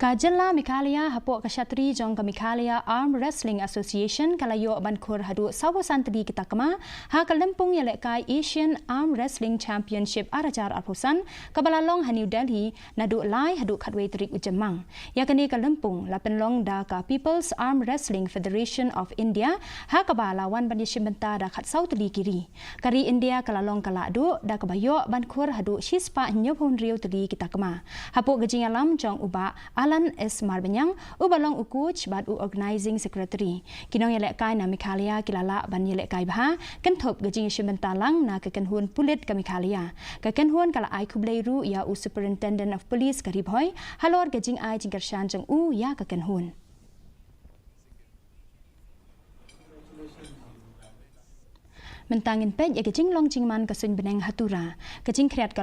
Kajala Meghalaya hapok kasyatri jong ka Meghalaya Arm Wrestling Association kalayo ban Khur hadu sawo santri kita kema ha ka Lympung Ialehkai Asian Arm Wrestling Championship arajar arpusan kabalalong ha New Delhi nadu lai hadu khatwei trik ujemang ya kani ka Lympung la penlong da ka People's Arm Wrestling Federation of India ha ka balawan ban yishimenta da khat South Li kiri kari India kalalong kala du da ka bayo ban Khur hadu shispa nyopon riu tli kita kema hapok gajing alam jong uba Alan S. Marbanyang ubalong ukuch bad u organizing secretary. Kinong Ialehkai na Meghalaya kilala ban Ialehkai bah kenthop gajing shimentalang na kekenhun pulit ka Meghalaya. Kekenhun kala ai kubleiru ya u superintendent of police karibhoy halor gajing ai jingkershan jong u ya kekenhun. Mentangin pej ya gajing long jingman kasun beneng hatura. Gajing kreat